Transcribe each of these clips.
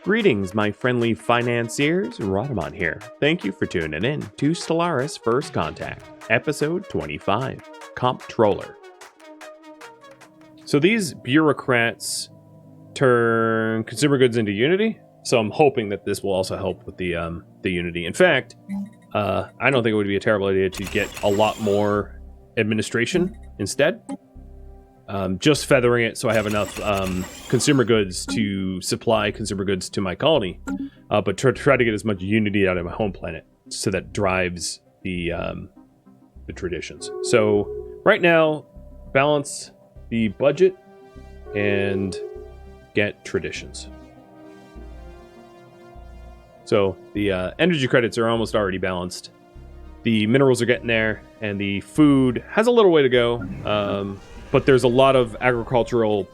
Greetings, my friendly financiers. Rhadamant here. Thank you for tuning in to Stellaris First Contact, episode 25, Comptroller. So these bureaucrats turn consumer goods into Unity, so I'm hoping that this will also help with the Unity. In fact, I don't think it would be a terrible idea to get a lot more administration instead. Just feathering it so I have enough consumer goods to supply consumer goods to my colony, but try to get as much unity out of my home planet, so that drives the traditions. So right now, balance the budget and get traditions. So the energy credits are almost already balanced. The minerals are getting there, and the food has a little way to go. But there's a lot of agricultural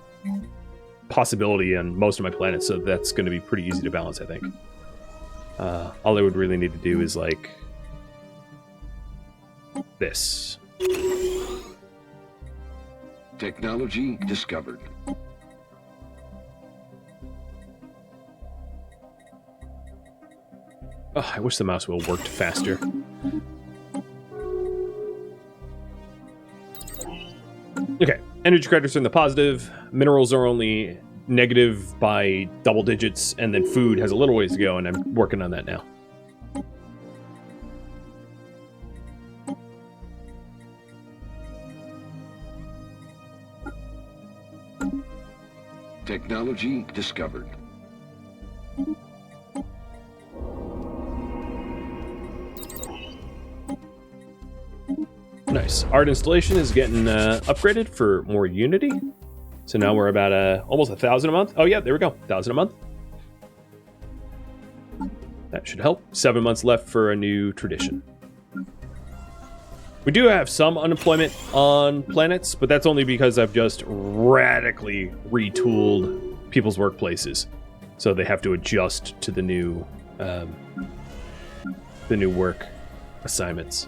possibility on most of my planets, so that's going to be pretty easy to balance, I think. All I would really need to do is, like, this. Technology discovered. Oh, I wish the mouse wheel worked faster. Okay, energy credits are in the positive, minerals are only negative by double digits, and then food has a little ways to go, and I'm working on that now. Technology discovered. Nice. Art installation is getting upgraded for more unity. So now we're about almost 1,000 a month. Oh yeah, there we go. 1,000 a month. That should help. 7 months left for a new tradition. We do have some unemployment on planets, but that's only because I've just radically retooled people's workplaces. So they have to adjust to the new work assignments.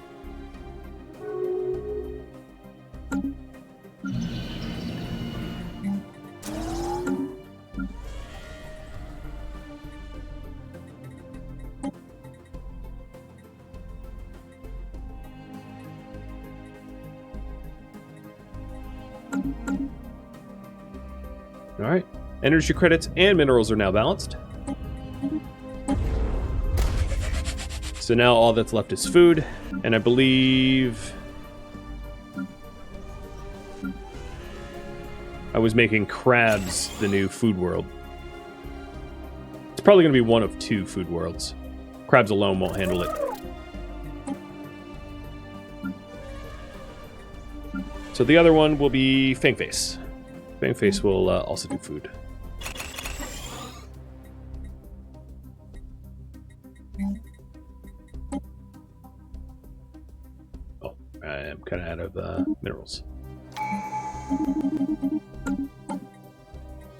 All right, energy credits and minerals are now balanced. So now all that's left is food, and I believe I was making crabs the new food world. It's probably going to be one of two food worlds. Crabs alone won't handle it. So the other one will be Fangface. Fangface will also do food. Oh, I am kind of out of minerals.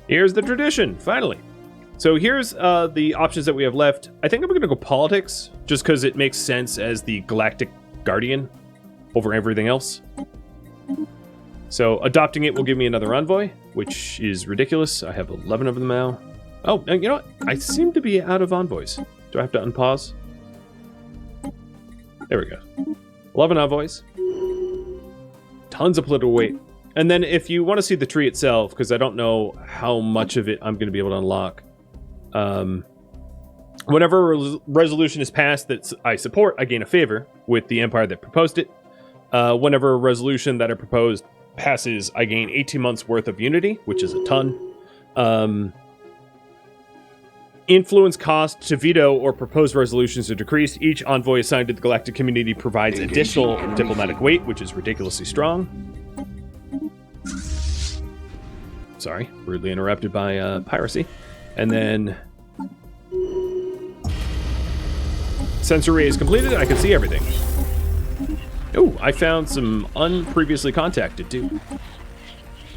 Here's the tradition, finally. So here's the options that we have left. I think I'm going to go politics, just because it makes sense as the galactic guardian over everything else. So adopting it will give me another envoy, which is ridiculous. I have 11 of them now. Oh, and you know what? I seem to be out of envoys. Do I have to unpause? There we go. 11 envoys. Tons of political weight. And then if you want to see the tree itself, because I don't know how much of it I'm going to be able to unlock, whenever a resolution is passed that I support, I gain a favor with the empire that proposed it. Whenever a resolution that I proposed passes, I gain 18 months worth of unity, which is a ton. Influence cost to veto or propose resolutions are decreased. Each envoy assigned to the galactic community provides additional diplomatic weight, which is ridiculously strong. Sorry, rudely interrupted by piracy. And then sensor array is completed. I can see everything. Oh, I found some unpreviously contacted too.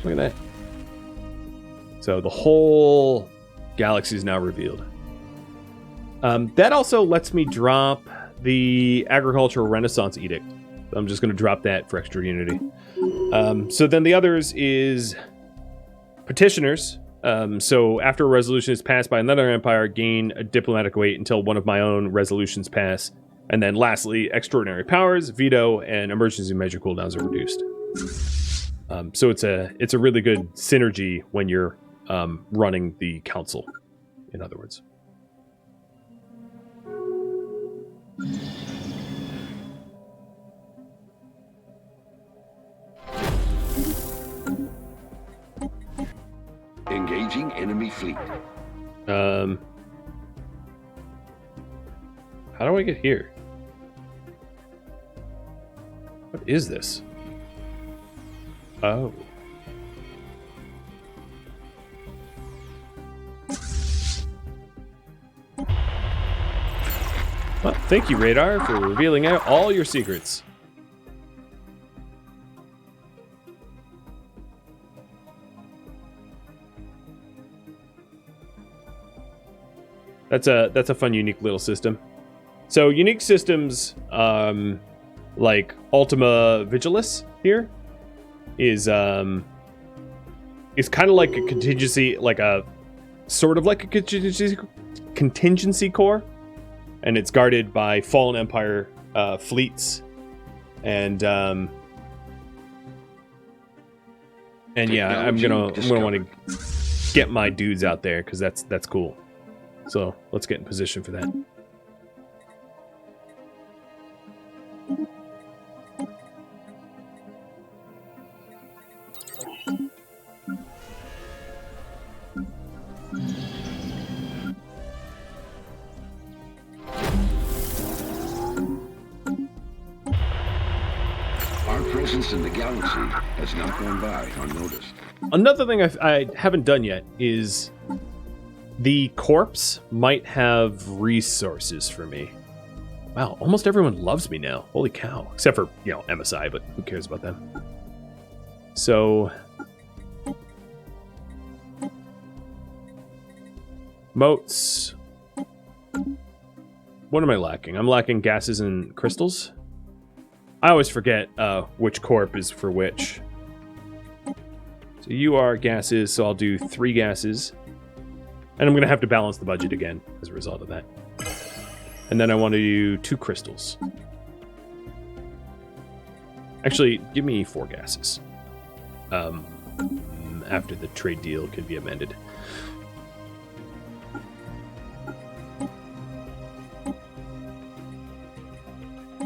Look at that. So the whole galaxy is now revealed. That also lets me drop the Agricultural Renaissance Edict. I'm just going to drop that for extra unity. So then the others is petitioners. So after a resolution is passed by another empire, gain a diplomatic weight until one of my own resolutions pass. And then lastly, extraordinary powers, veto, and emergency measure cooldowns are reduced. So it's a really good synergy when you're running the council, in other words. Engaging enemy fleet. How do I get here? What is this? Oh. Well, thank you, Radar, for revealing out all your secrets. That's a fun, unique little system. So unique systems, like Ultima Vigilis here, is kind of like a contingency, like a sort of like a contingency core, and it's guarded by Fallen Empire fleets, and yeah, I'm gonna want to get my dudes out there because that's cool. So let's get in position for that. Our presence in the galaxy has not gone by unnoticed. Another thing I haven't done yet is the corpse might have resources for me. Wow, almost everyone loves me now. Holy cow. Except for, MSI, but who cares about them? So... motes. What am I lacking? I'm lacking gases and crystals. I always forget which corp is for which. So you are gases, so I'll do 3 gases. And I'm going to have to balance the budget again as a result of that. And then I want to do 2 crystals. Actually, give me 4 gases. After the trade deal can be amended.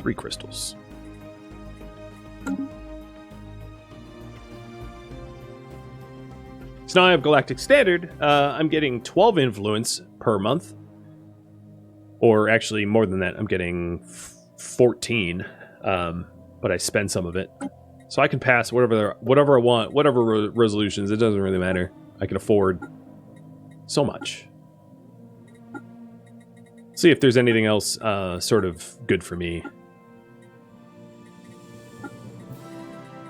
Three crystals. So now I have Galactic Standard. I'm getting 12 influence per month. Or actually more than that, I'm getting 14. But I spend some of it. So I can pass whatever I want, whatever resolutions, it doesn't really matter. I can afford so much. See if there's anything else sort of good for me.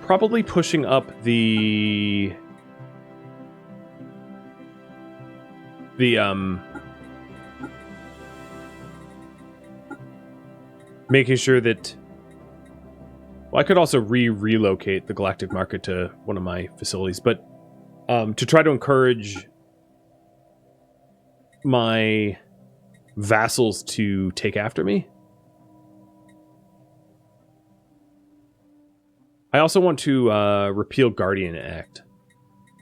Probably pushing up the making sure that, well, I could also relocate the Galactic Market to one of my facilities, but to try to encourage my vassals to take after me. I also want to repeal Guardian Act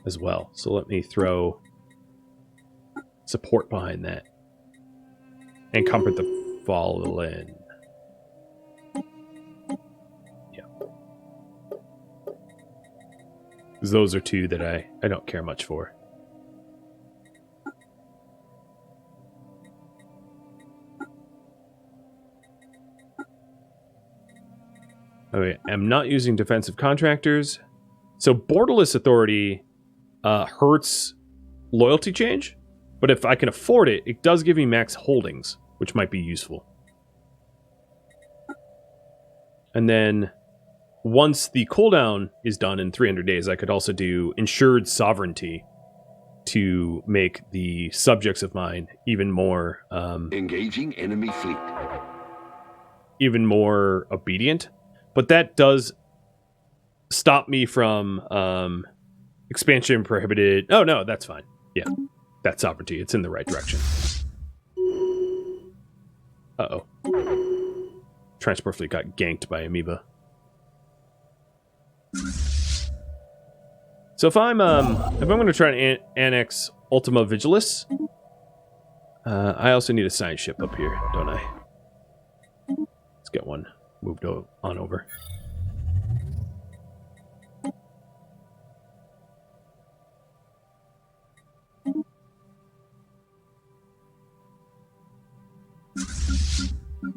as well, so let me throw support behind that. And comfort the fallen. Yeah. Because those are 2 that I don't care much for. Okay, I'm not using defensive contractors. So borderless authority hurts loyalty change, but if I can afford it, it does give me max holdings, which might be useful. And then once the cooldown is done in 300 days, I could also do ensured sovereignty to make the subjects of mine even more Engaging enemy fleet. even more obedient. But that does stop me from expansion prohibited. Oh, no, that's fine. Yeah, that's sovereignty. It's in the right direction. Uh-oh. Transport fleet got ganked by Amoeba. So if I'm going to try and annex Ultima Vigilis, I also need a science ship up here, don't I? Let's get one moved on over.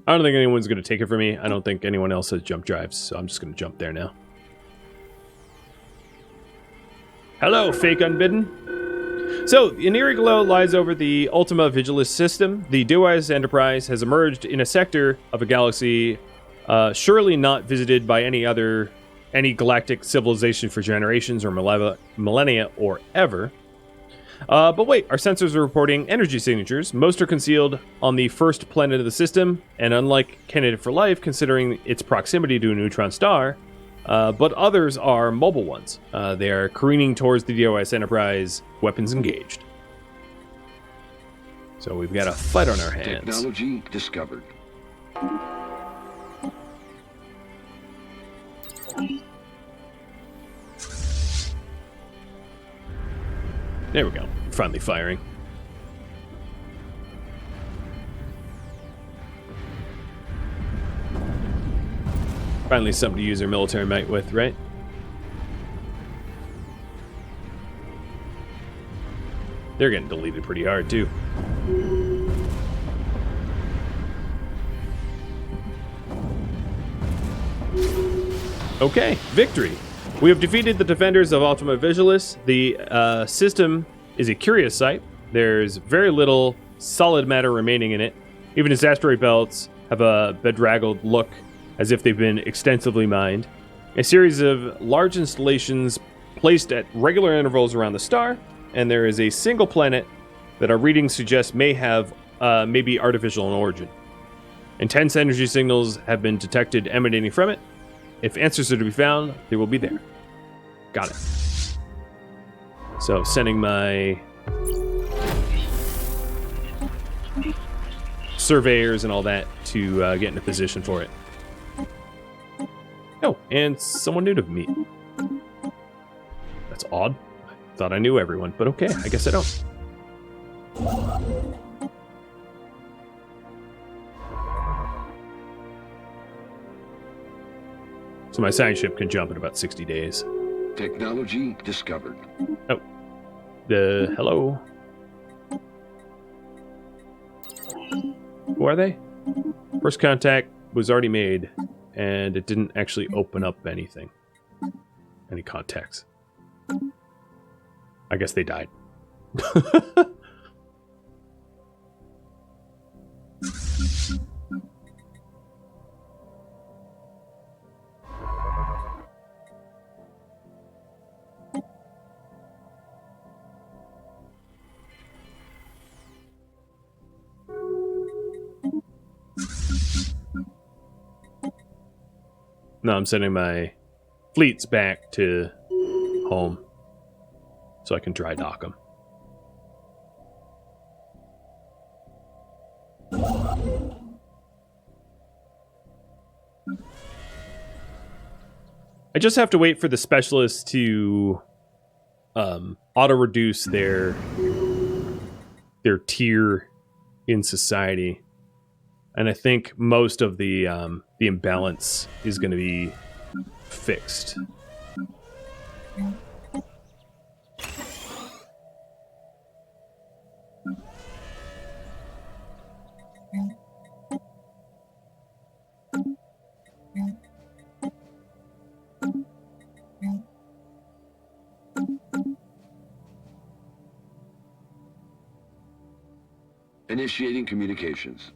I don't think anyone's going to take it from me. I don't think anyone else has jump drives, so I'm just going to jump there now. Hello, fake unbidden. So, Iniri Glow lies over the Ultima Vigilis system. The Deus Enterprise has emerged in a sector of a galaxy surely not visited by any galactic civilization for generations or millennia or ever. But wait, our sensors are reporting energy signatures. Most are concealed on the first planet of the system, and unlike Candidate for Life, considering its proximity to a neutron star, but others are mobile ones. They are careening towards the DOS Enterprise, weapons engaged. So we've got a fight on our hands. Technology discovered. There we go. Finally firing. Finally something to use their military might with, right? They're getting deleted pretty hard, too. Okay, victory. We have defeated the defenders of Ultima Vigilis. The system is a curious sight. There's very little solid matter remaining in it. Even its asteroid belts have a bedraggled look, as if they've been extensively mined. A series of large installations placed at regular intervals around the star, and there is a single planet that our readings suggest may be artificial in origin. Intense energy signals have been detected emanating from it. If answers are to be found, they will be there. Got it. So, sending my surveyors and all that to get in a position for it. Oh, and someone new to meet. That's odd. I thought I knew everyone, but okay, I guess I don't. So my science ship can jump in about 60 days. Technology discovered. Oh. Hello? Who are they? First contact was already made, and it didn't actually open up anything. Any contacts. I guess they died. No, I'm sending my fleets back to home so I can dry dock them. I just have to wait for the specialists to auto-reduce their tier in society. And I think most of the imbalance is going to be fixed. Initiating communications.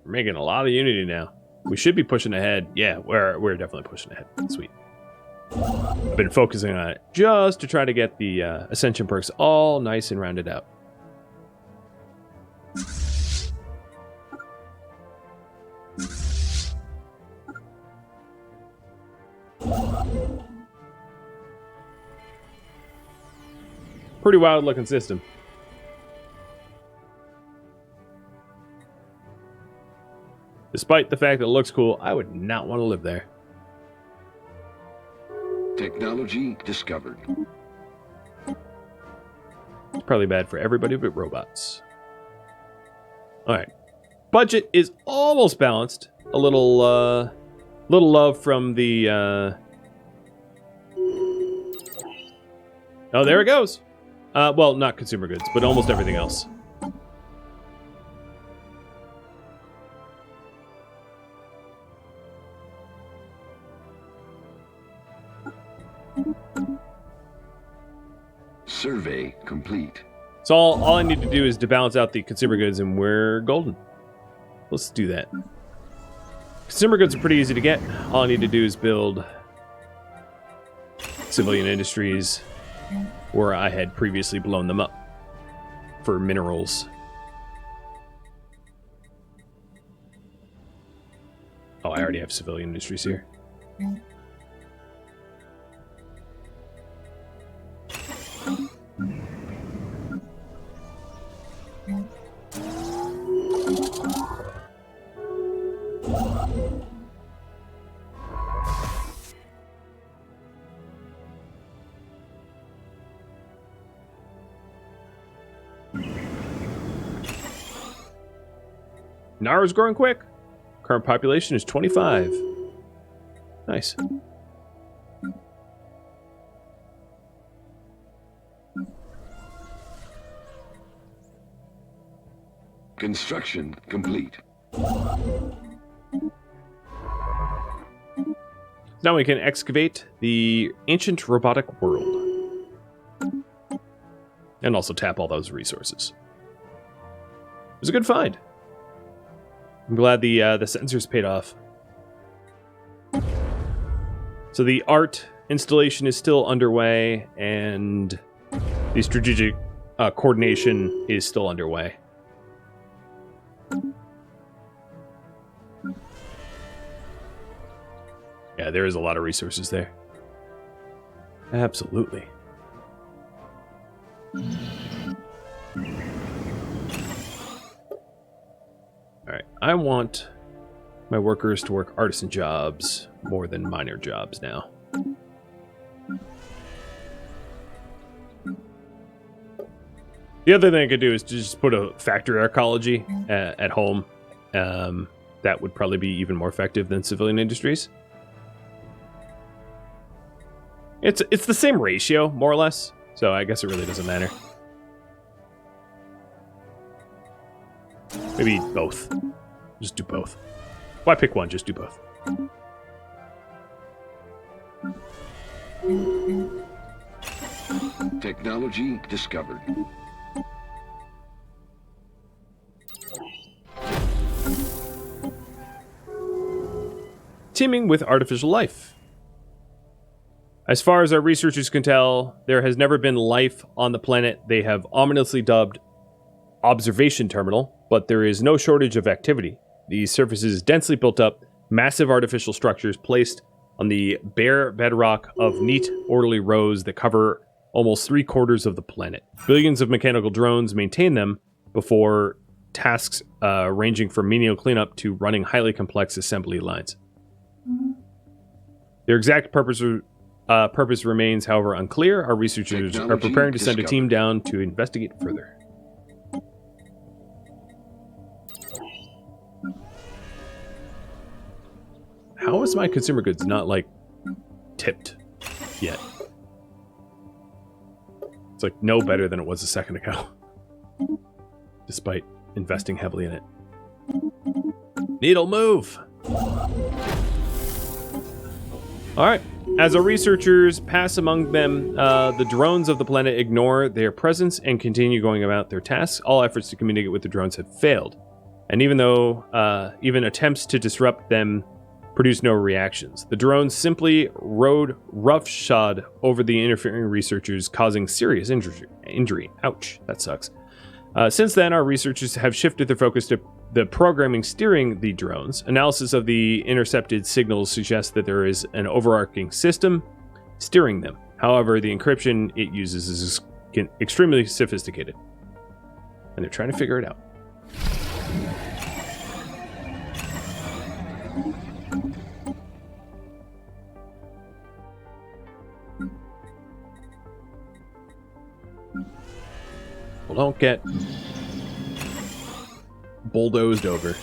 We're making a lot of unity now. We should be pushing ahead. Yeah, we're definitely pushing ahead. Sweet. I've been focusing on it just to try to get the Ascension perks all nice and rounded out. Pretty wild looking system. Despite the fact that it looks cool, I would not want to live there. Technology discovered. It's probably bad for everybody but robots. Alright. Budget is almost balanced. A little love from the, Oh, there it goes. Well, not consumer goods, but almost everything else. Survey complete. So all I need to do is to balance out the consumer goods, and we're golden. Let's do that. Consumer goods are pretty easy to get. All I need to do is build civilian industries where I had previously blown them up for minerals. Oh, I already have civilian industries here. Nara's growing quick. Current population is 25. Nice. Construction complete. Now we can excavate the ancient robotic world. And also tap all those resources. It was a good find. I'm glad the sensors paid off. So the art installation is still underway, and the strategic coordination is still underway. Yeah, there is a lot of resources there. Absolutely. Alright, I want my workers to work artisan jobs more than minor jobs now. The other thing I could do is to just put a factory arcology at home. That would probably be even more effective than civilian industries. It's the same ratio, more or less, so I guess it really doesn't matter. Maybe both. Just do both. Why pick one? Just do both. Technology discovered. Teeming with artificial life. As far as our researchers can tell, there has never been life on the planet they have ominously dubbed Observation Terminal, but there is no shortage of activity. The surface is densely built up, massive artificial structures placed on the bare bedrock of neat, orderly rows that cover almost 3/4 of the planet. Billions of mechanical drones maintain them before tasks ranging from menial cleanup to running highly complex assembly lines. Their exact purpose remains, however, unclear. Our researchers are preparing to send a team down to investigate further. How is my consumer goods not, like, tipped yet? It's, like, no better than it was a second ago. Despite investing heavily in it. Needle move! Alright. As our researchers pass among them, the drones of the planet ignore their presence and continue going about their tasks. All efforts to communicate with the drones have failed. And even though even attempts to disrupt them produce no reactions, the drones simply rode roughshod over the interfering researchers, causing serious injury. Ouch, that sucks. Since then, our researchers have shifted their focus to the programming steering the drones. Analysis of the intercepted signals suggests that there is an overarching system steering them. However, the encryption it uses extremely sophisticated. And they're trying to figure it out. Well, don't get bulldozed over.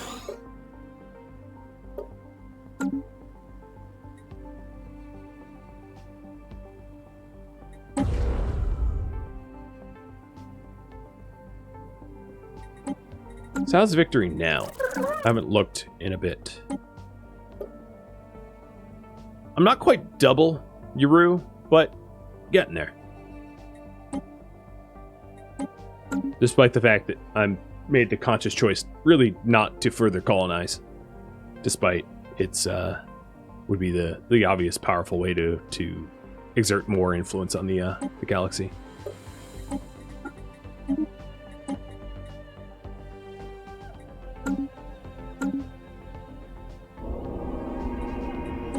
So how's victory now? I haven't looked in a bit. I'm not quite double Yuru, but getting there. Despite the fact that I'm made the conscious choice really not to further colonize. Despite it's would be the obvious powerful way to exert more influence on the galaxy.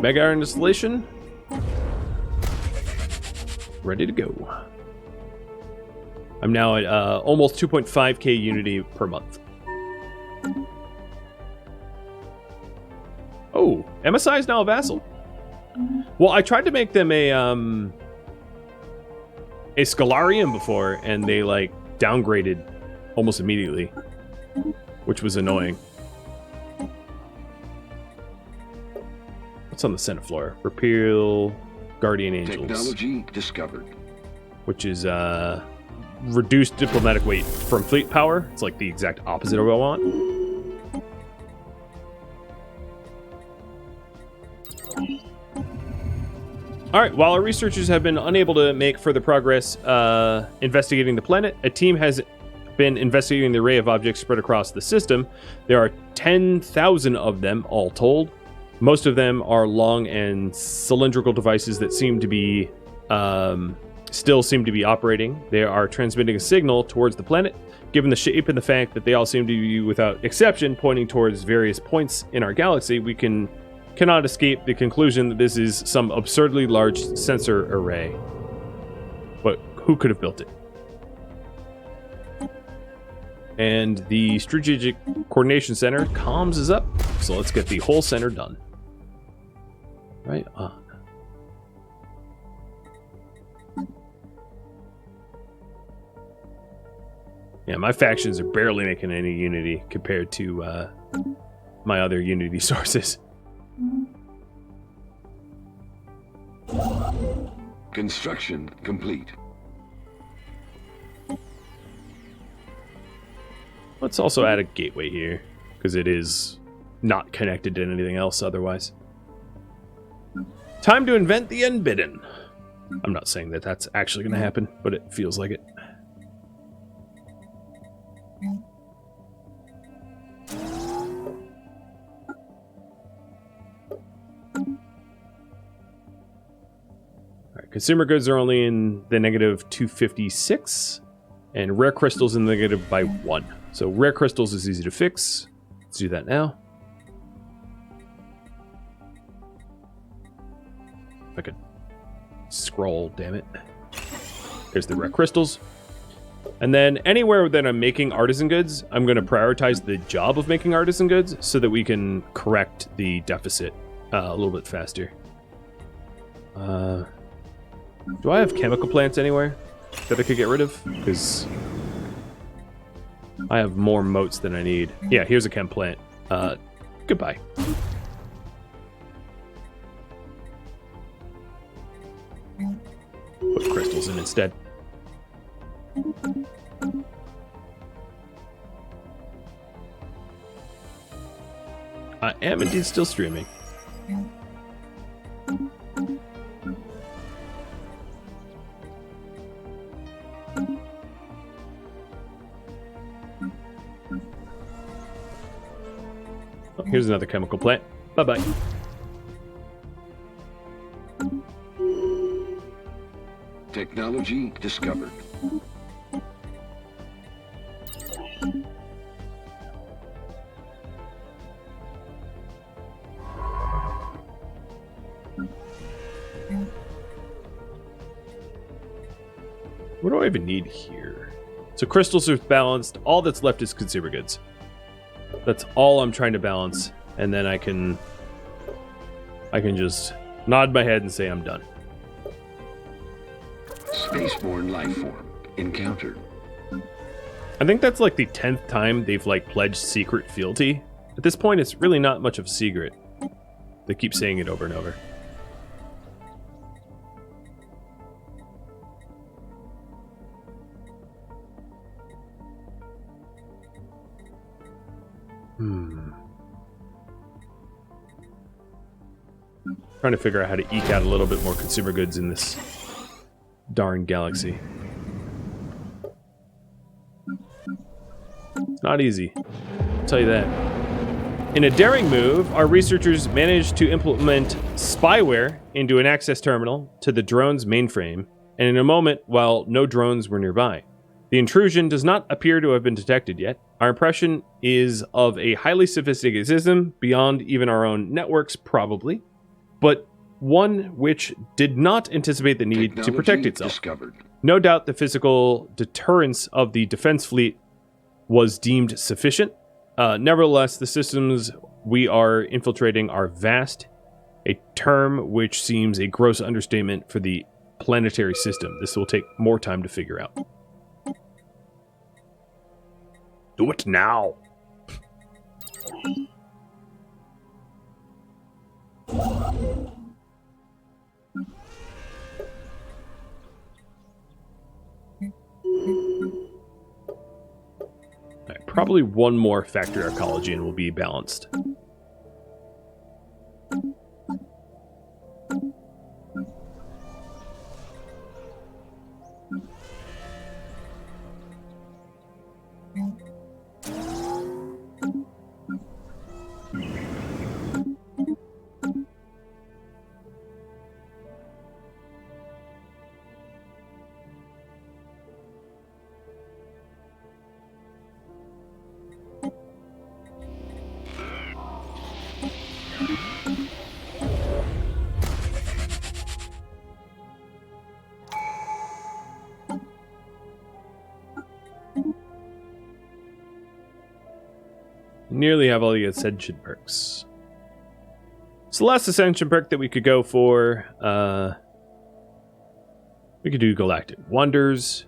Mega Iron installation. Ready to go. I'm now at almost 2.5k unity per month. Oh, MSI is now a vassal. Well, I tried to make them a Stellarian before, and they like downgraded almost immediately, which was annoying. What's on the Senate floor? Repeal Guardian Angels. Technology discovered. Which is reduced diplomatic weight from fleet power. It's like the exact opposite of what I want. Alright, while our researchers have been unable to make further progress investigating the planet, a team has been investigating the array of objects spread across the system. There are 10,000 of them, all told. Most of them are long and cylindrical devices that seem to be still seem to be operating. They are transmitting a signal towards the planet. Given the shape and the fact that they all seem to be, without exception, pointing towards various points in our galaxy, we cannot escape the conclusion that this is some absurdly large sensor array. But who could have built it? And the Strategic Coordination Center comms is up, so let's get the whole center done. Right on. Yeah, my factions are barely making any unity compared to my other unity sources. Construction complete. Let's also add a gateway here, because it is not connected to anything else otherwise. Time to invent the unbidden. I'm not saying that that's actually going to happen, but it feels like it. Alright, consumer goods are only in the negative 256, and rare crystals in the negative by 1. So rare crystals is easy to fix. Let's do that now. If I could scroll, damn it. There's the rare crystals. And then anywhere that I'm making artisan goods, I'm going to prioritize the job of making artisan goods so that we can correct the deficit a little bit faster. Do I have chemical plants anywhere that I could get rid of? Because I have more moats than I need. Yeah, here's a chem plant. Goodbye. Put crystals in instead. I am indeed still streaming. Oh, here's another chemical plant. Bye-bye. Technology discovered. What do I even need here? So crystals are balanced. All that's left is consumer goods. That's all I'm trying to balance. And then I can just nod my head and say I'm done. Spaceborne life form encountered. I think that's like the 10th time they've like pledged secret fealty. At this point, it's really not much of a secret. They keep saying it over and over. Trying to figure out how to eke out a little bit more consumer goods in this darn galaxy. It's not easy, I'll tell you that. In a daring move, our researchers managed to implement spyware into an access terminal to the drone's mainframe, and in a moment, while no drones were nearby. The intrusion does not appear to have been detected yet. Our impression is of a highly sophisticated system, beyond even our own networks, probably, but one which did not anticipate the need to protect itself. Discovered. No doubt the physical deterrence of the defense fleet was deemed sufficient. Nevertheless, the systems we are infiltrating are vast, a term which seems a gross understatement for the planetary system. This will take more time to figure out. Do it now. Right, probably one more factory arcology and we'll be balanced. Nearly have all the ascension perks. So the last ascension perk that we could go for, we could do Galactic Wonders.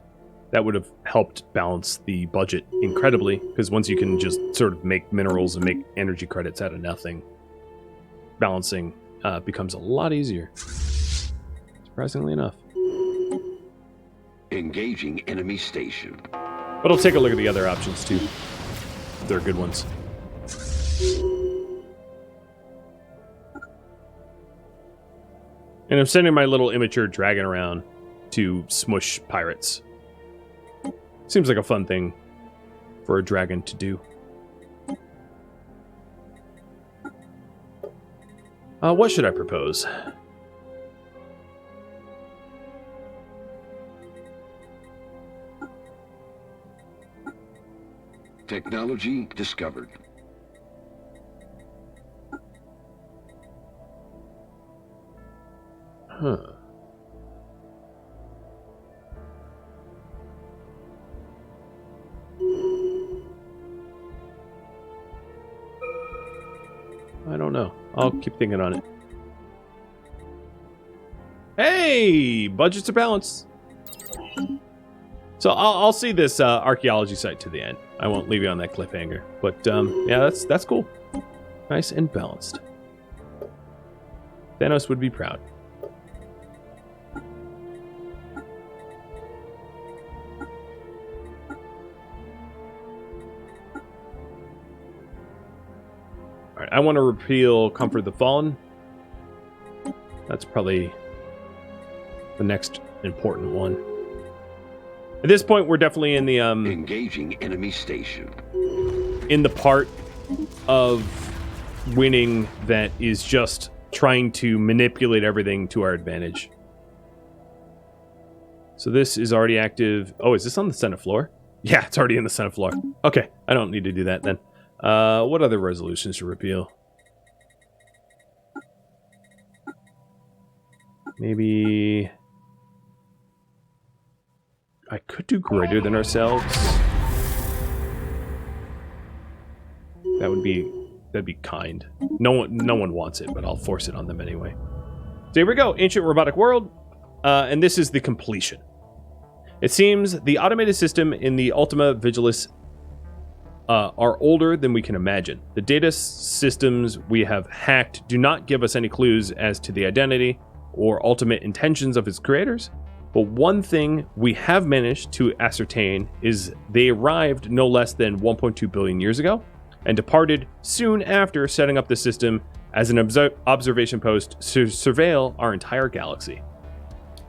That would have helped balance the budget incredibly, because once you can just sort of make minerals and make energy credits out of nothing, balancing becomes a lot easier. Surprisingly enough. Engaging enemy station. But I'll take a look at the other options too. They're good ones. And I'm sending my little immature dragon around to smush pirates. Seems like a fun thing for a dragon to do. What should I propose? Technology discovered. Huh. I don't know. I'll keep thinking on it. Hey! Budgets are balanced. So I'll see this archaeology site to the end. I won't leave you on that cliffhanger. But yeah, that's cool. Nice and balanced. Thanos would be proud. Alright, I want to repeal Comfort the Fallen. That's probably the next important one. At this point, we're definitely in the engaging enemy station. In the part of winning that is just trying to manipulate everything to our advantage. So this is already active. Oh, is this on the Senate floor? Yeah, it's already in the Senate floor. Okay, I don't need to do that then. What other resolutions to repeal? Maybe... I could do greater than ourselves. That'd be kind. No one wants it, but I'll force it on them anyway. So here we go, ancient robotic world, and this is the completion. It seems the automated system in the Ultima Vigilis are older than we can imagine. The data systems we have hacked do not give us any clues as to the identity or ultimate intentions of its creators, but one thing we have managed to ascertain is they arrived no less than 1.2 billion years ago and departed soon after setting up the system as an observation post to surveil our entire galaxy.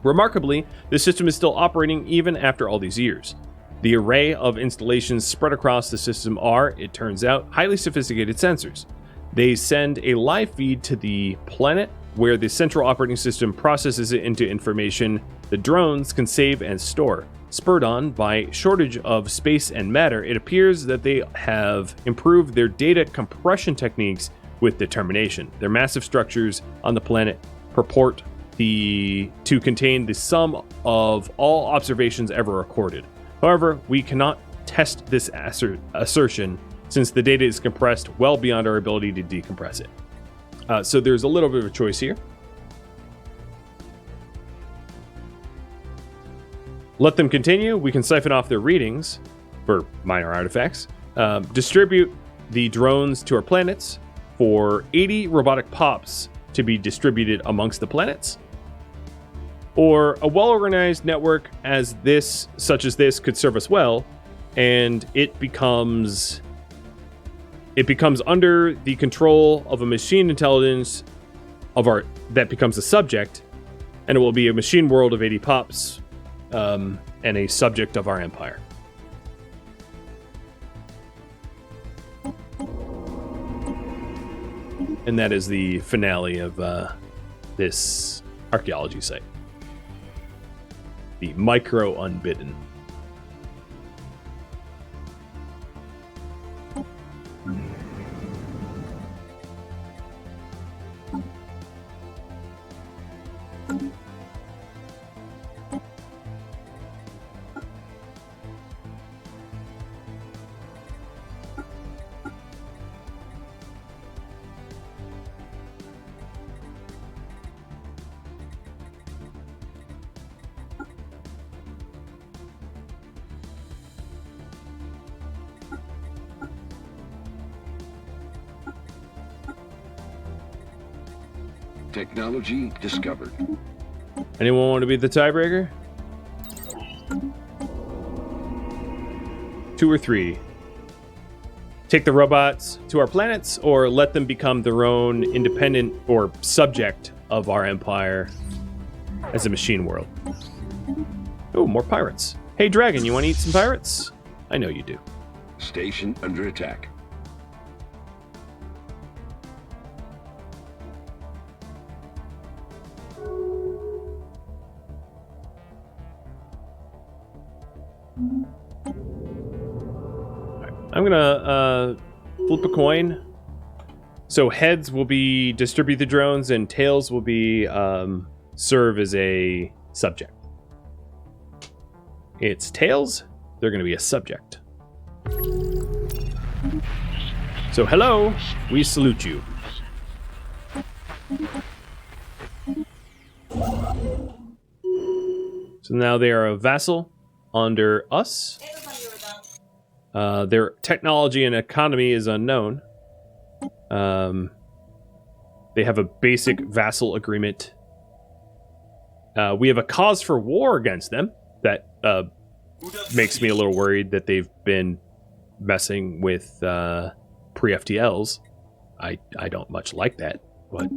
Remarkably, the system is still operating even after all these years. The array of installations spread across the system are, it turns out, highly sophisticated sensors. They send a live feed to the planet where the central operating system processes it into information the drones can save and store. Spurred on by shortage of space and matter, it appears that they have improved their data compression techniques with determination. Their massive structures on the planet purport to contain the sum of all observations ever recorded. However, we cannot test this assertion since the data is compressed well beyond our ability to decompress it. So there's a little bit of a choice here. Let them continue. We can siphon off their readings for minor artifacts. Distribute the drones to our planets for 80 robotic pops to be distributed amongst the planets. Or a well-organized network such as this could serve us well, and it becomes under the control of a machine intelligence that becomes a subject, and it will be a machine world of 80 pops, and a subject of our empire. And that is the finale of this archaeology site. The Micro Unbidden. Technology discovered. Anyone want to be the tiebreaker? 2 or 3. Take the robots to our planets, or let them become their own independent or subject of our empire as a machine world. Oh, more pirates. Hey, Dragon, you want to eat some pirates? I know you do. Station under attack. I'm gonna flip a coin. So heads will be distribute the drones, and tails will be serve as a subject. It's tails. They're gonna be a subject. So hello, we salute you. So now they are a vassal under us. Their technology and economy is unknown. They have a basic vassal agreement. We have a cause for war against them. That makes me a little worried that they've been messing with pre-FTLs. I don't much like that, but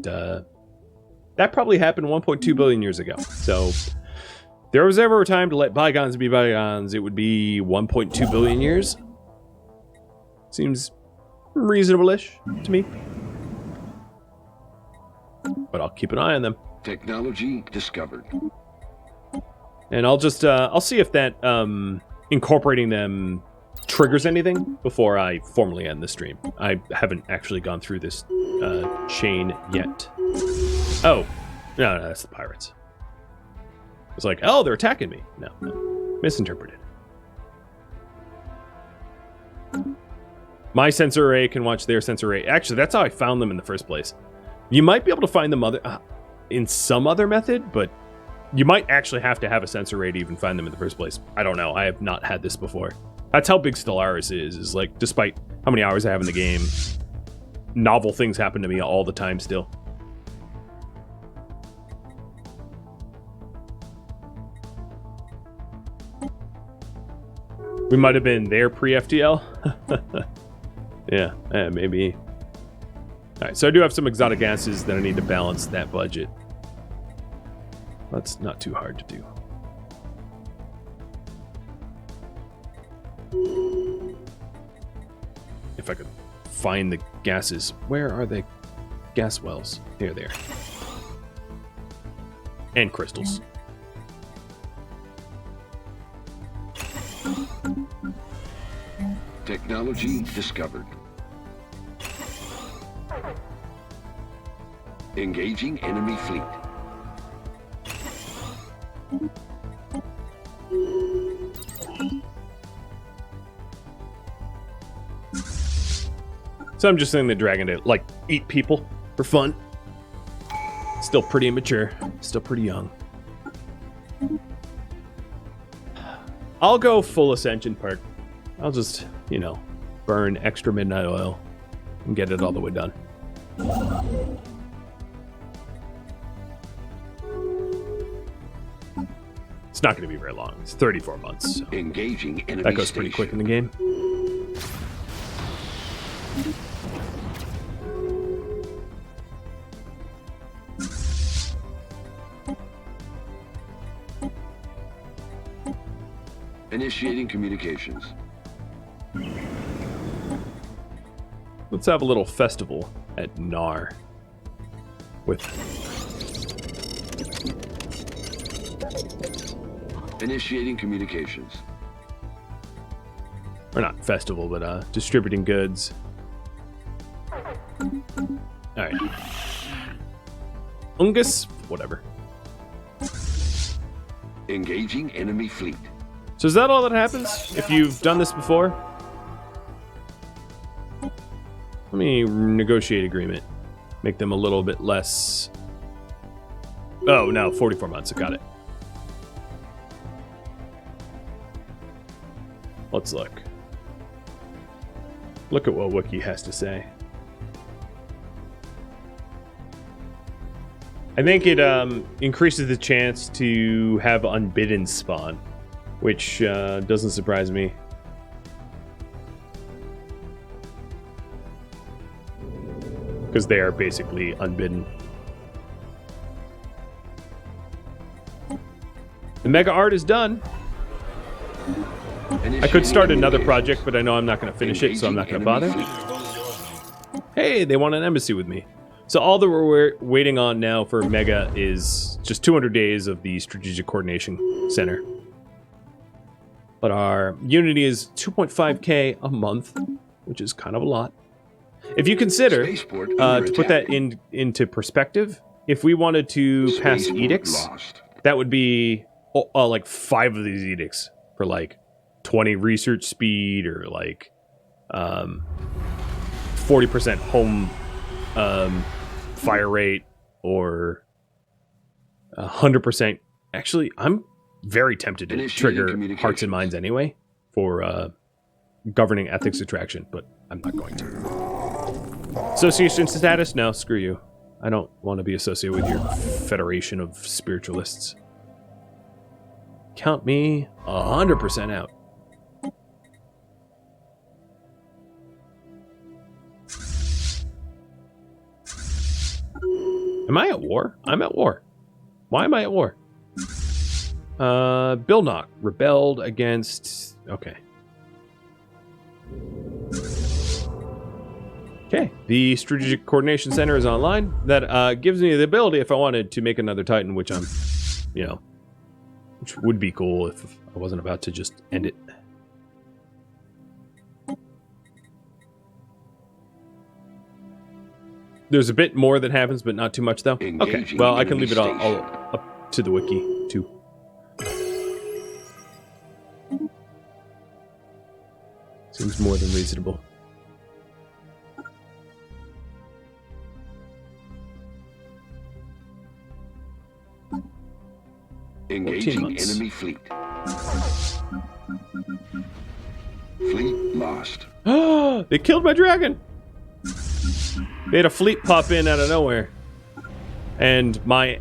that probably happened 1.2 billion years ago. So if there was ever a time to let bygones be bygones, it would be 1.2 billion years. Seems reasonable-ish to me. But I'll keep an eye on them. Technology discovered. And I'll just, I'll see if that incorporating them triggers anything before I formally end the stream. I haven't actually gone through this chain yet. Oh, no, that's the pirates. It's like, oh, they're attacking me. No. Misinterpreted. My sensor array can watch their sensor array. Actually, that's how I found them in the first place. You might be able to find them in some other method, but you might actually have to have a sensor array to even find them in the first place. I don't know. I have not had this before. That's how big Stellaris is like, despite how many hours I have in the game, novel things happen to me all the time still. We might have been there pre-FTL. Yeah, maybe. Alright, so I do have some exotic gases that I need to balance that budget. That's not too hard to do. If I could find the gases. Where are the gas wells? Here they are. And crystals. Technology discovered. Engaging enemy fleet. So I'm just saying the dragon to, like, eat people for fun. Still pretty immature. Still pretty young. I'll go full Ascension perk. I'll just, you know, burn extra midnight oil and get it all the way done. It's not going to be very long. It's 34 months. So engaging enemy that goes pretty quick in the game. Initiating communications. Let's have a little festival at Nar with initiating communications. Or not festival, but distributing goods. Alright. Ungus, whatever. Engaging enemy fleet. So is that all that happens if you've done this before? Let me negotiate agreement. Make them a little bit less... Oh, no, 44 months. I got it. Let's look. Look at what Wookiee has to say. I think it increases the chance to have unbidden spawn, which doesn't surprise me. Because they are basically unbidden. The mega art is done. I could start another project, but I know I'm not going to finish it, so I'm not going to bother. Hey, they want an embassy with me. So all that we're waiting on now for Mega is just 200 days of the Strategic Coordination Center. But our Unity is 2.5k a month, which is kind of a lot. If you consider, to put that into perspective, if we wanted to pass edicts, that would be like 5 of these edicts for like 20 research speed or like 40% home fire rate or 100%. Actually, I'm very tempted to trigger Hearts and Minds anyway for governing ethics attraction, but I'm not going to. Association status? No, screw you. I don't want to be associated with your federation of spiritualists. Count me 100% out. Am I at war? I'm at war. Why am I at war? Bilnock rebelled against... Okay. Okay, the Strategic Coordination Center is online. That gives me the ability, if I wanted, to make another Titan, which I'm, you know, which would be cool if I wasn't about to just end it. There's a bit more that happens, but not too much, though. Okay, well, I can leave it all up to the wiki, too. Seems more than reasonable. Engaging enemy fleet. Fleet lost. They killed my dragon! They had a fleet pop in out of nowhere. And my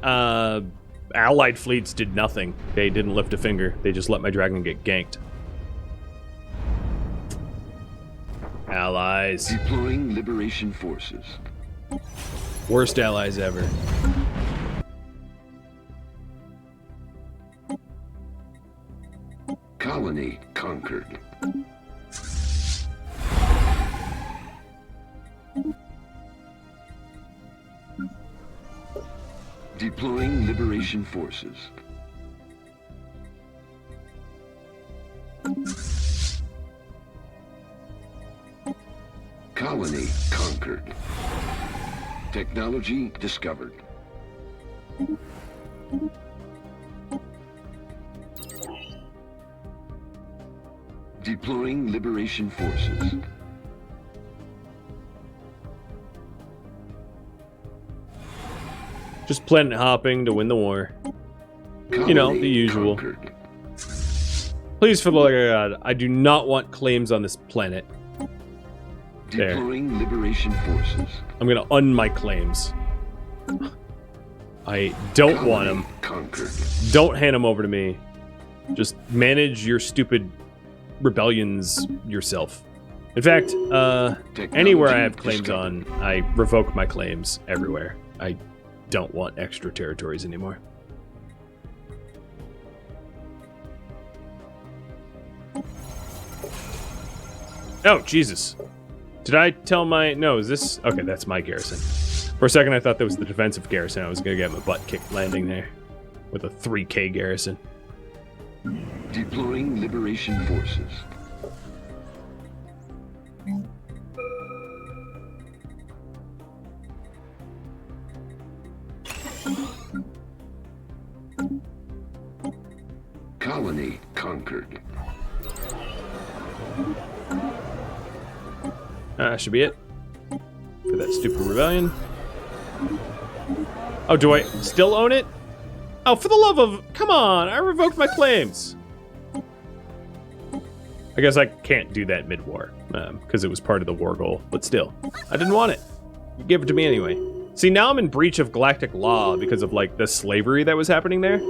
allied fleets did nothing. They didn't lift a finger. They just let my dragon get ganked. Allies. Deploying liberation forces. Worst allies ever. Colony conquered. Deploying liberation forces. Colony conquered. Technology discovered. Deploying liberation forces. Just planet hopping to win the war. Colony you know, the usual. Conquered. Please, for the love of God, I do not want claims on this planet. There. Deploying liberation forces. I'm gonna un my claims. I don't Colony want them. Conquered. Don't hand them over to me. Just manage your stupid rebellions yourself. In fact, anywhere I have claims on, I revoke my claims everywhere. I don't want extra territories anymore. Oh, Jesus. Did I tell my... No, is this... Okay, that's my garrison. For a second, I thought that was the defensive garrison. I was going to get my butt kicked landing there with a 3K garrison. Deploying liberation forces. Colony conquered. That should be it. For that stupid rebellion. Oh, do I still own it? Oh, for the love of... Come on, I revoked my claims. I guess I can't do that mid-war, because it was part of the war goal. But still, I didn't want it. You gave it to me anyway. See, now I'm in breach of galactic law because of, like, the slavery that was happening there.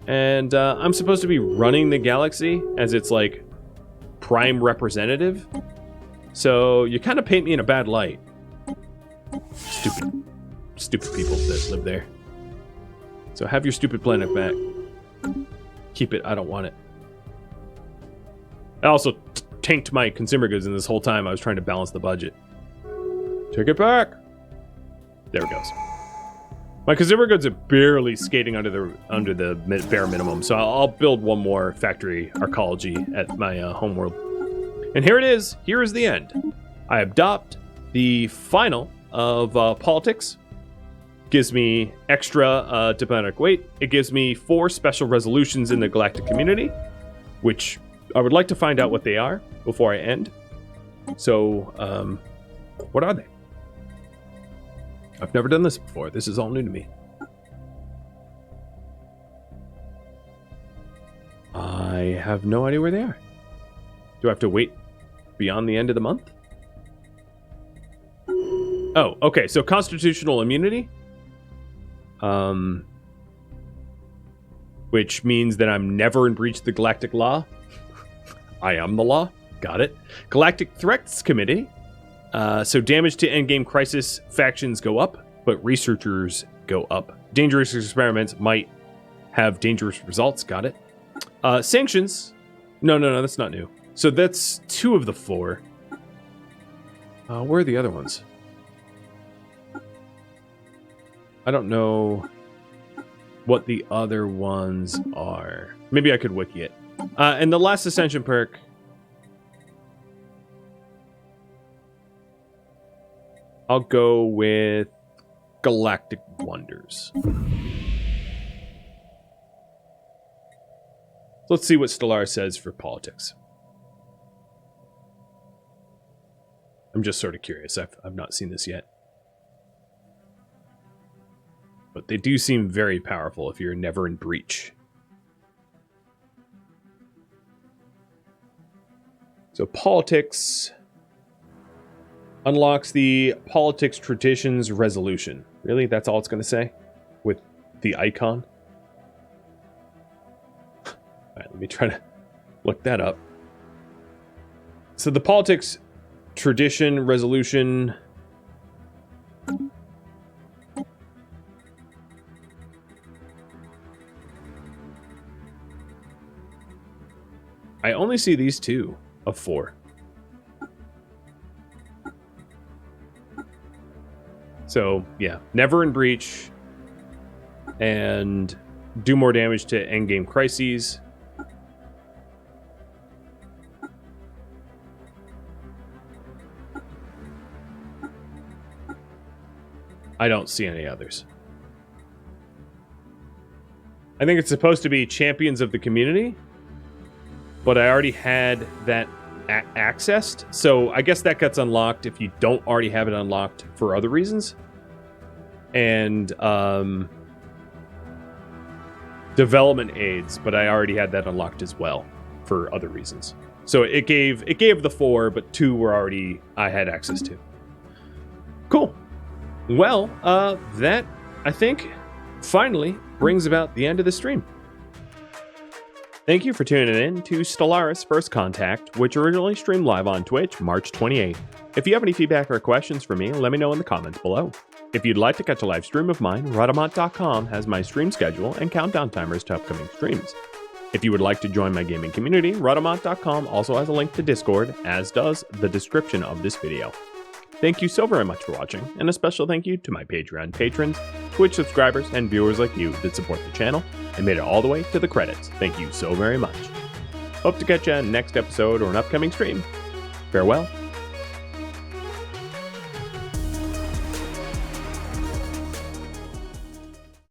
And I'm supposed to be running the galaxy as its, like, prime representative. So you kind of paint me in a bad light. Stupid people that live there. So have your stupid planet back. Keep it, I don't want it. I also tanked my consumer goods in this whole time. I was trying to balance the budget. Take it back. There it goes. My consumer goods are barely skating under the bare minimum, so I'll build one more factory arcology at my homeworld. And here it is. Here is the end. I adopt the final of politics. Gives me extra diplomatic weight. It gives me 4 special resolutions in the galactic community, which I would like to find out what they are before I end. So, what are they? I've never done this before. This is all new to me. I have no idea where they are. Do I have to wait beyond the end of the month? Oh, okay. So constitutional immunity. Which means that I'm never in breach of the galactic law. I am the law. Got it. Galactic Threats Committee. So damage to endgame crisis factions go up, but researchers go up. Dangerous experiments might have dangerous results. Got it. Sanctions. No, that's not new. So that's 2 of the 4. Where are the other ones? I don't know what the other ones are. Maybe I could wiki it. And the last ascension perk. I'll go with Galactic Wonders. Let's see what Stellaris says for politics. I'm just sort of curious. I've not seen this yet. But they do seem very powerful if you're never in breach. So politics unlocks the politics traditions resolution. Really? That's all it's going to say? With the icon? Alright, let me try to look that up. So the politics tradition resolution... I only see these two of 4. So, yeah, never in breach, and do more damage to endgame crises. I don't see any others. I think it's supposed to be champions of the community, but I already had that accessed, so I guess that gets unlocked if you don't already have it unlocked for other reasons. And development aids, but I already had that unlocked as well for other reasons. So it gave the 4, but 2 were already I had access to. Cool. Well, that I think finally brings about the end of the stream. Thank you for tuning in to Stellaris First Contact, which originally streamed live on Twitch March 28th. If you have any feedback or questions for me, let me know in the comments below. If you'd like to catch a live stream of mine, Rhadamant.com has my stream schedule and countdown timers to upcoming streams. If you would like to join my gaming community, Rhadamant.com also has a link to Discord, as does the description of this video. Thank you so very much for watching, and a special thank you to my Patreon patrons, Twitch subscribers, and viewers like you that support the channel and made it all the way to the credits. Thank you so very much. Hope to catch you in the next episode or an upcoming stream. Farewell.